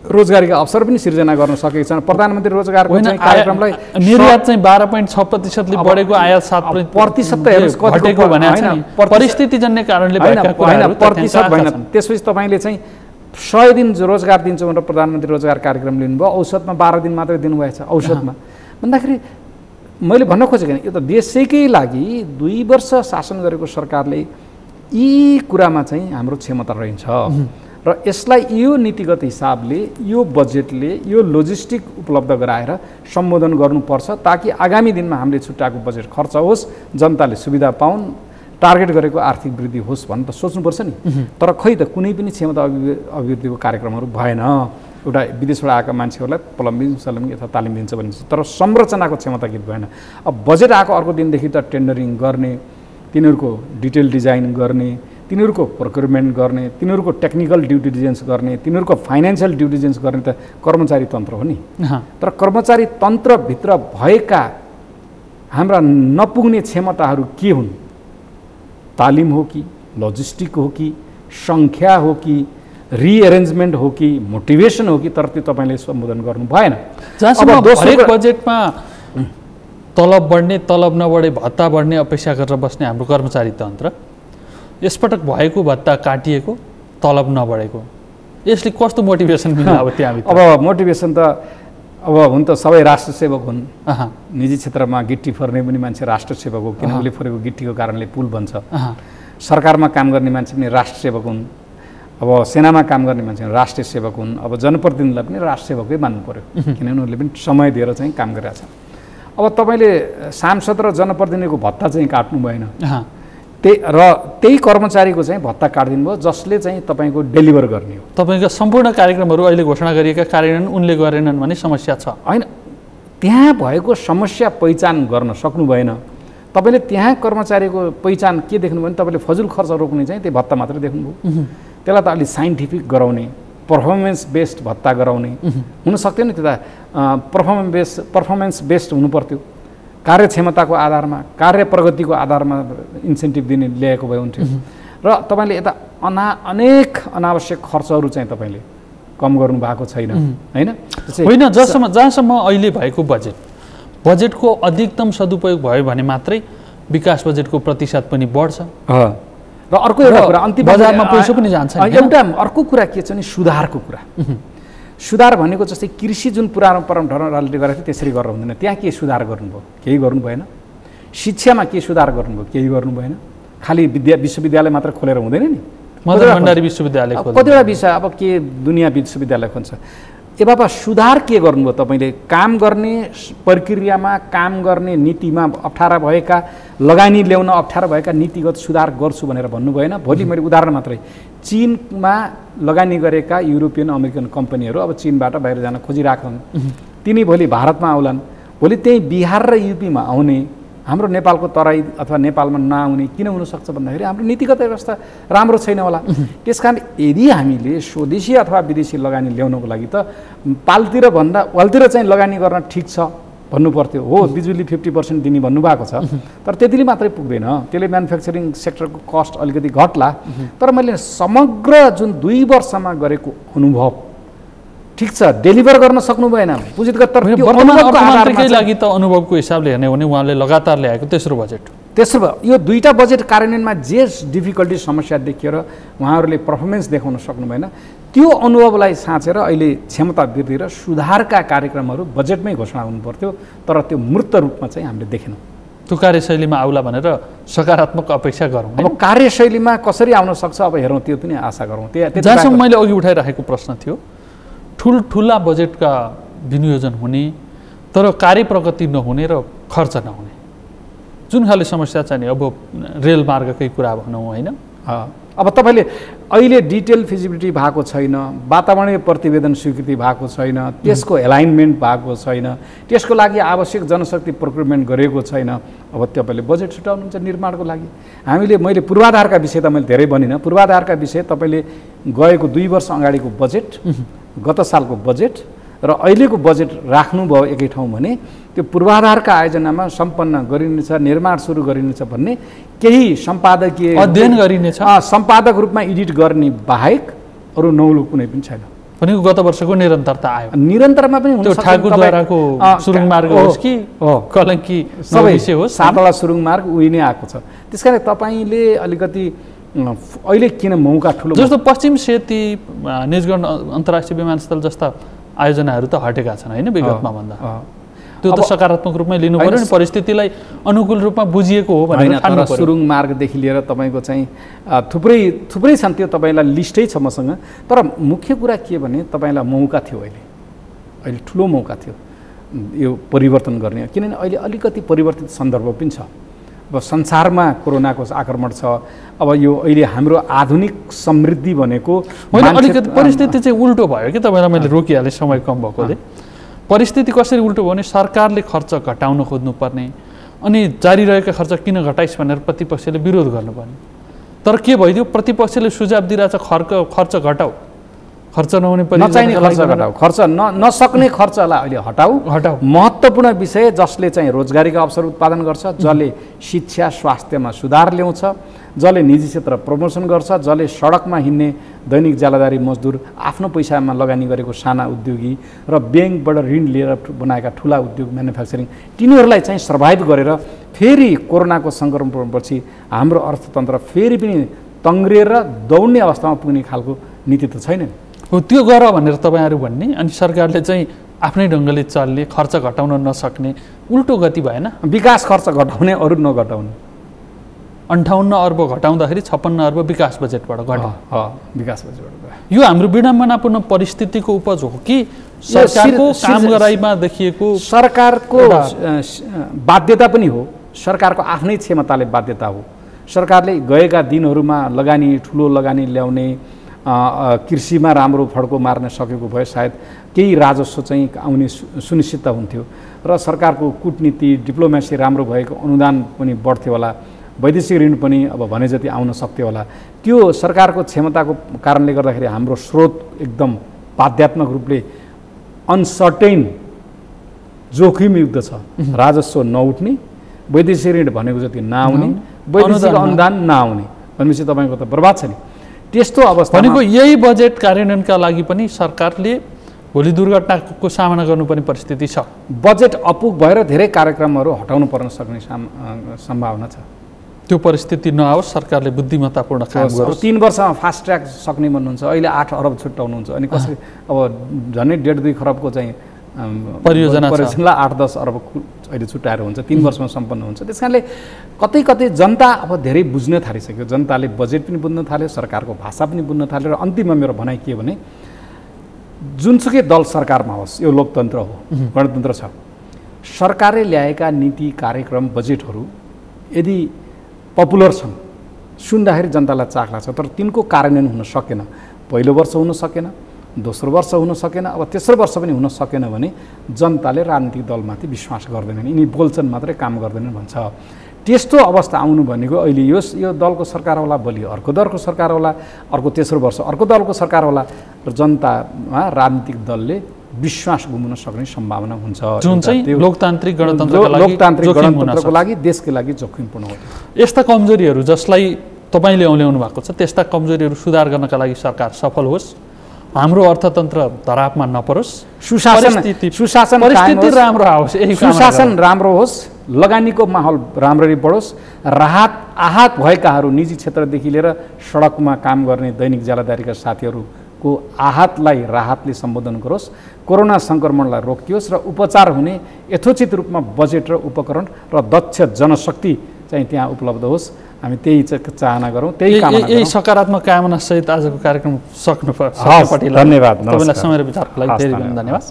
रोजगारीका अवसर पनि सिर्जना गर्न सकेको छैन। प्रधानमन्त्री रोजगारको कार्यक्रमलाई निर्यात चाहिँ 12.6%ले बढेको, आयात 7% त हेर्नुस् घटेको भनेको छ नि, परिस्थितिजन्य कारणले भएका कुराहरू प्रतिशत भएन। त्यसपछि तपाईँले चाहिँ 100 दिन रोजगार दिन्छु भनेर प्रधानमन्त्री रोजगार कार्यक्रम लिनुभयो, औसतमा 12 दिन मात्रै दिनुभएछ औसतमा। भन्दाखेरि मैले भन्न खोजेको यो त देशैकै लागि 2 वर्ष शासन गरेको सरकारले यी कुरामा चाहिँ हाम्रो क्षमता रहन्छ र यसलाई यो नीतिगत हिसाबले यो बजेटले यो लजिस्टिक उपलब्ध गराएर सम्बोधन गर्नुपर्छ, ताकि आगामी दिनमा हामीले छुट्याएको बजेट खर्च होस्, जनताले सुविधा पाउन्, टार्गेट गरेको आर्थिक वृद्धि होस् भन्ने त सोच्नुपर्छ नि। तर खै त कुनै पनि क्षमता अभिवृद्धिको कार्यक्रमहरू भएन। एउटा विदेशबाट आएका मान्छेहरूलाई प्लम्बिङ सलम्बिङ यथा तालिम दिन्छ भनिन्छ, तर संरचनाको क्षमता गीत भएन। अब बजेट आएको अर्को दिनदेखि त टेन्डरिङ गर्ने, तिनीहरूको डिटेल डिजाइन गर्ने, तिनीहरूको प्रोक्युरमेन्ट गर्ने, तिनीहरूको टेक्निकल ड्यु डिलिजेन्स गर्ने, तिनीहरूको फाइनेन्सियल ड्यु डिलिजेन्स गर्ने त कर्मचारी तन्त्र हो नि। तर कर्मचारी तन्त्रभित्र भएका हाम्रा नपुग्ने क्षमताहरू के हुन्? तालिम हो कि, लजिस्टिक हो कि, सङ्ख्या हो कि, रिएरेन्जमेन्ट हो कि, मोटिभेसन हो कि, तर त्यो तपाईँले सम्बोधन गर्नु भएन। जहाँसम्म हरेक बजेटमा तलब बढ्ने, तलब नबढे भत्ता बढ्ने अपेक्षा गरेर बस्ने हाम्रो कर्मचारी तन्त्र, यसपटक भएको भत्ता काटिएको, तलब नबढेको, यसले कस्तो मोटिभेसन मिल्यो अब त्यहाँ? अब मोटिभेसन त अब हुन त सबै राष्ट्रसेवक हुन्। निजी क्षेत्रमा गिट्टी फोर्ने पनि मान्छे राष्ट्रसेवक हो, किन उसले फोरेको गिट्टीको कारणले पुल बन्छ। सरकारमा काम गर्ने मान्छे पनि राष्ट्रसेवक हुन्। अब सेनामा काम गर्ने मान्छे राष्ट्रिय सेवक हुन्, अब जनप्रतिनिधिलाई पनि राष्ट्र सेवकै मान्नु पर्यो, किनभने उनीहरूले पनि समय दिएर चाहिँ काम गरिरहेछ। अब तपाईँले सांसद र जनप्रतिनिधिको भत्ता चाहिँ काट्नु भएन, त्यही कर्मचारीको चाहिँ भत्ता काटिदिनु भयो जसले चाहिँ तपाईँको डेलिभर गर्ने हो। तपाईँका सम्पूर्ण कार्यक्रमहरू अहिले घोषणा गरिएका कार्यान्वयन उनले गरेनन् भन्ने समस्या छ होइन। त्यहाँ भएको समस्या पहिचान गर्न सक्नु भएन। तपाईँले त्यहाँ कर्मचारीको पहिचान के देख्नु भयो भने तपाईँले फजुल खर्च रोक्ने चाहिँ त्यो भत्ता मात्रै देख्नुभयो। त्यसलाई त अलि साइन्टिफिक गराउने, पर्फर्मेन्स बेस्ड भत्ता गराउने हुन सक्थ्यो नि। त्यो त पर्फर्मेन्स बेस्ड हुनु पर्थ्यो। कार्यक्षमताको आधारमा, कार्य प्रगतिको आधारमा इन्सेन्टिभ दिने ल्याएको भए हुन्थ्यो। र तपाईँले यता अनेक अनावश्यक खर्चहरू चाहिँ तपाईँले कम गर्नु भएको छैन होइन। होइन, जहाँसम्म अहिले भएको बजेटको अधिकतम सदुपयोग भयो भने मात्रै विकास बजेटको प्रतिशत पनि बढ्छ। र अर्को एउटा कुरा अन्तिम बजारमा पैसा पनि जान्छ। एउटा अर्को कुरा के छ भने सुधारको कुरा। सुधार भनेको जस्तै कृषि जुन पुरानो परम्पराले गरेको थियो त्यसरी गरेर हुँदैन। त्यहाँ के सुधार गर्नुभयो? केही गर्नु भएन। शिक्षामा के सुधार गर्नुभयो? केही गर्नु भएन। खालि विश्वविद्यालय मात्र खोलेर हुँदैन नि। मदन भण्डारी विश्वविद्यालय कतिवटा विषय अब के दुनियाँ विश्वविद्यालय खोल्छ। ए बाबा सुधार के गर्नुभयो तपाईँले? काम गर्ने प्रक्रियामा, काम गर्ने नीतिमा अप्ठ्यारा भएका, लगानी ल्याउन अप्ठ्यारा भएका नीतिगत सुधार गर्छु भनेर भन्नु भएन। भोलि मैले उदाहरण मात्रै, चीनमा लगानी गरेका युरोपियन अमेरिकन कम्पनीहरू अब चीनबाट बाहिर जान खोजिरहेछन्। तिनी भोलि भारतमा आउलान्। भोलि त्यही बिहार र युपीमा आउने, हाम्रो नेपालको तराई अथवा नेपालमा नआउने किन हुनसक्छ भन्दाखेरि हाम्रो नीतिगत व्यवस्था राम्रो छैन होला। त्यसकारण यदि हामीले स्वदेशी अथवा विदेशी लगानी ल्याउनको लागि त पालतिर भन्दा वालतिर चाहिँ लगानी गर्न ठिक छ भन्नु पर्थ्यो। हो, बिजुली 50% दिने भन्नुभएको छ, तर त्यतिले मात्रै पुग्दैन। त्यसले म्यानुफ्याक्चरिङ सेक्टरको कस्ट अलिकति घट्ला। तर मैले समग्र जुन 2 वर्षमा गरेको अनुभव ठिक छ, डेलिभर गर्न सक्नु भएन पुँजीगत तर्फ। अर्थमन्त्रीकै लागि त अनुभवको हिसाबले हेर्ने हो भने उहाँले लगातार ल्याएको तेस्रो बजेट। त्यसो भए यो 2टा बजेट कार्यान्वयनमा जे डिफिकल्टी समस्या देखिएर उहाँहरूले पर्फर्मेन्स देखाउन सक्नु भएन, त्यो अनुभवलाई साँचेर अहिले क्षमता वृद्धि र सुधारका कार्यक्रमहरू बजेटमै घोषणा हुनुपर्थ्यो। तर त्यो मूर्त रूपमा चाहिँ हामीले देखेनौँ। त्यो कार्यशैलीमा आउला भनेर सकारात्मक अपेक्षा गरौँ। अब कार्यशैलीमा कसरी आउन सक्छ अब हेरौँ, त्यो पनि आशा गरौँ। जहाँसम्म मैले अघि उठाइराखेको प्रश्न थियो, ठुल्ठुला बजेटका विनियोजन हुने तर कार्य प्रगति नहुने र खर्च नहुने, जुन खाले समस्या छ नि। अब रेल मार्गकै कुरा भनौँ होइन, अब तपाईँले अहिले डिटेल फिजिबिलिटी भएको छैन, वातावरणीय प्रतिवेदन स्वीकृति भएको छैन, त्यसको एलाइनमेन्ट भएको छैन, त्यसको लागि आवश्यक जनशक्ति प्रोक्युरमेन्ट गरेको छैन। अब तपाईँले बजेट छुटाउनुहुन्छ निर्माणको लागि। मैले पूर्वाधारका विषय त मैले धेरै भनिनँ। पूर्वाधारका विषय तपाईँले गएको 2 वर्ष अगाडिको बजेट, गत सालको बजेट र अहिलेको बजेट राख्नुभयो एकै ठाउँ भने त्यो पूर्वाधारका आयोजनामा सम्पन्न गरिनेछ, निर्माण सुरु गरिनेछ भन्ने केही सम्पादकीय अध्ययन गरिनेछ, सम्पादक रूपमा एडिट गर्ने बाहेक अरू नौलो कुनै पनि छैन। भनेको गत वर्षको निरन्तरता आयो। निरन्तरमा पनि त्यो ठाकुरद्वाराको सुरुङ मार्ग होस् कि कलङ्की सबै विषय होस्, सातवटा सुरुङ मार्ग उही नै आएको छ। त्यसकारण तपाईँले अलिकति अहिले किन मौका ठुलो, जस्तो पश्चिम सेती निजगढ अन्तर्राष्ट्रिय विमानस्थल जस्ता आयोजनाहरू त हटेका छन् होइन विगतमा भन्दा। त्यो त सकारात्मक रूपमै लिनु पर्यो नि, परिस्थितिलाई अनुकूल रूपमा बुझिएको हो भनेर ठान्नु पर्यो। सुरुङ मार्गदेखि लिएर तपाईँको चाहिँ थुप्रै छन्, त्यो तपाईँलाई लिस्टै छ मसँग। तर मुख्य कुरा के भने तपाईँलाई मौका थियो, अहिले ठुलो मौका थियो यो परिवर्तन गर्ने। किनभने अहिले अलिकति परिवर्तित सन्दर्भ पनि छ। अब संसारमा कोरोनाको आक्रमण छ। अब यो अहिले हाम्रो आधुनिक समृद्धि भनेको होइन, अलिकति परिस्थिति चाहिँ उल्टो भयो कि तपाईँलाई मैले रोकिहालेँ समय कम भएकोले। परिस्थिति कसरी उल्टो भयो भने सरकारले खर्च घटाउन खोज्नुपर्ने अनि जारी रहेका खर्च किन घटाइस् भनेर प्रतिपक्षले विरोध गर्नुपर्ने। तर के भइदियो, प्रतिपक्षले सुझाव दिइरहेछ खर्च घटाऊ, खर्च नहुने नचाहिने खर्च घटाऊ, खर्च नसक्ने खर्चलाई अहिले हटाऊ। महत्त्वपूर्ण विषय जसले चाहिँ रोजगारीका अवसर उत्पादन गर्छ, जसले शिक्षा स्वास्थ्यमा सुधार ल्याउँछ, जसले निजी क्षेत्र प्रमोसन गर्छ, जसले सडकमा हिँड्ने दैनिक जालदारी मजदुर आफ्नो पैसामा लगानी गरेको साना उद्योगी र ब्याङ्कबाट ऋण लिएर बनाएका ठुला उद्योग म्यानुफ्याक्चरिङ, तिनीहरूलाई चाहिँ सर्भाइभ गरेर फेरि कोरोनाको सङ्क्रमणपछि हाम्रो अर्थतन्त्र फेरि पनि तङ्ग्रिएर दौड्ने अवस्थामा पुग्ने खालको नीति त छैन। हो, त्यो गर भनेर तपाईँहरू भन्ने, अनि सरकारले चाहिँ आफ्नै ढङ्गले चल्ने, खर्च घटाउन नसक्ने, उल्टो गति भएन। विकास खर्च घटाउने, अरू नघटाउने। 58 अर्ब घटाउँदाखेरि 56 अर्ब विकास बजेटबाट घट्यो। विकास बजेटबाट गयो। यो हाम्रो विडम्बनापूर्ण परिस्थितिको उपज हो कि सरकारको काम गराइमा देखिएको सरकारको बाध्यता पनि हो, सरकारको आफ्नै क्षमताले बाध्यता हो। सरकारले गएका दिनहरूमा लगानी ठुलो लगानी ल्याउने कृषिमा राम्रो फड्को मार्न सकेको भए सायद केही राजस्व चाहिँ आउने सुनिश्चित हुन्थ्यो र सरकारको कूटनीति डिप्लोमेसी राम्रो भएको अनुदान पनि बढ्थ्यो होला, वैदेशिक ऋण पनि अब भने जति आउन सक्थ्यो होला। त्यो सरकारको क्षमताको कारणले गर्दाखेरि हाम्रो स्रोत एकदम बाध्यात्मक रूपले अनसर्टेन जोखिमयुक्त छ। राजस्व नउठ्ने, वैदेशिक ऋण भनेको जति नआउने, वैदेशिक अनुदान नआउने भनेपछि तपाईँको त बर्बाद छ नि। त्यस्तो अवस्था भनेको यही बजेट कार्यान्वयनका लागि पनि सरकारले भोलि दुर्घटनाको सामना गर्नुपर्ने परिस्थिति छ। बजेट अपुग भएर धेरै कार्यक्रमहरू हटाउनु पर्न सक्ने सम्भावना छ। त्यो परिस्थिति नआओस्, सरकारले बुद्धिमत्तापूर्ण काम गरोस्। 3 वर्षमा फास्ट ट्र्याक सक्ने भन्नुहुन्छ, अहिले 8 अरब छुट्याउनुहुन्छ। अनि कसरी अब झन्डै 1.5-2 खरबको चाहिँ परियोजनालाई 8-10 अरब अहिले छुट्याएर हुन्छ, 3 वर्षमा सम्पन्न हुन्छ। त्यस कारणले कतै कतै जनता अब धेरै बुझ्न थालिसक्यो। जनताले बजेट पनि बुझ्न थाल्यो, सरकारको भाषा पनि बुझ्न थाल्यो। र अन्तिममा मेरो भनाइ के भने जुनसुकै दल सरकारमा होस्, यो लोकतन्त्र हो, गणतन्त्र छ। सरकारले ल्याएका नीति कार्यक्रम बजेटहरू यदि पपुलर छन्, सुन्दाखेरि जनतालाई चाख लाग्छ, तर तिनको कार्यान्वयन हुन सकेन। पहिलो वर्ष हुन सकेन, दोस्रो वर्ष हुन सकेन, अब तेस्रो वर्ष पनि हुन सकेन भने जनताले राजनीतिक दलमाथि विश्वास गर्दैनन्, यिनी बोल्छन् मात्रै काम गर्दैनन् भन्छ। त्यस्तो अवस्था आउनु भनेको अहिले यो दलको सरकार होला, भोलि अर्को दलको सरकार होला, अर्को तेस्रो वर्ष अर्को दलको सरकार होला र जनतामा राजनीतिक दलले विश्वास गुमाउन सक्ने सम्भावना हुन्छ, जुन चाहिँ लोकतान्त्रिक गणतन्त्रको लागि देशकै लागि जोखिमपूर्ण हो। यस्ता कमजोरीहरू जसलाई तपाईँले औल्याउनु भएको छ, त्यस्ता कमजोरीहरू सुधार गर्नका लागि सरकार सफल होस्, हाम्रो अर्थतन्त्र धरापमा नपरोस्, सुशासन राम्रो आओस्, सुशासन राम्रो होस्, लगानीको माहौल राम्ररी बढोस्, आहत भएकाहरू निजी क्षेत्रदेखि लिएर सडकमा काम गर्ने दैनिक ज्यालादारीका साथीहरूको आहतलाई राहतले सम्बोधन गरोस्, कोरोना सङ्क्रमणलाई रोकियोस् र उपचार हुने यथोचित रूपमा बजेट र उपकरण र दक्ष जनशक्ति चाहिँ त्यहाँ उपलब्ध होस्। हामी त्यही चाहना गरौँ, त्यही कामना गरौँ। यही सकारात्मक कामना सहित आजको कार्यक्रम सक्नुपर्छ। धन्यवाद। तपाईँलाई समय र विचारको लागि धेरै धेरै धन्यवाद।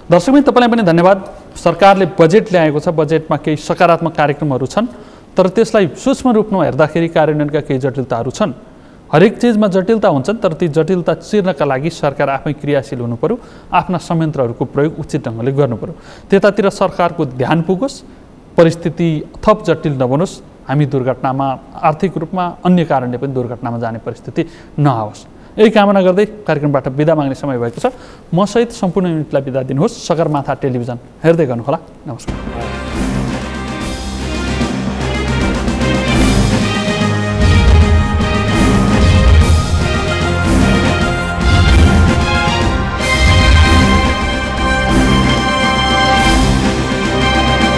दर्शकबिन, तपाईँलाई पनि धन्यवाद। सरकारले बजेट ल्याएको छ, बजेटमा केही सकारात्मक कार्यक्रमहरू छन्, तर त्यसलाई सूक्ष्म रूपमा हेर्दाखेरि कार्यान्वयनका केही जटिलताहरू छन्। हरेक चिजमा जटिलता हुन्छन्, तर ती जटिलता चिर्नका लागि सरकार आफै क्रियाशील हुनु पर्यो, आफ्ना संयन्त्रहरूको प्रयोग उचित ढङ्गले गर्नु पर्यो। त्यतातिर सरकारको ध्यान पुगोस्, परिस्थिति थप जटिल नबनोस्, हामी दुर्घटनामा आर्थिक रूपमा अन्य कारणले पनि दुर्घटनामा जाने परिस्थिति नआओस्। यही कामना गर्दै कार्यक्रमबाट बिदा माग्ने समय भएको छ। म सहित सम्पूर्ण युनिटलाई बिदा दिनुहोस्। सगरमाथा टेलिभिजन हेर्दै गर्नुहोला। नमस्कार।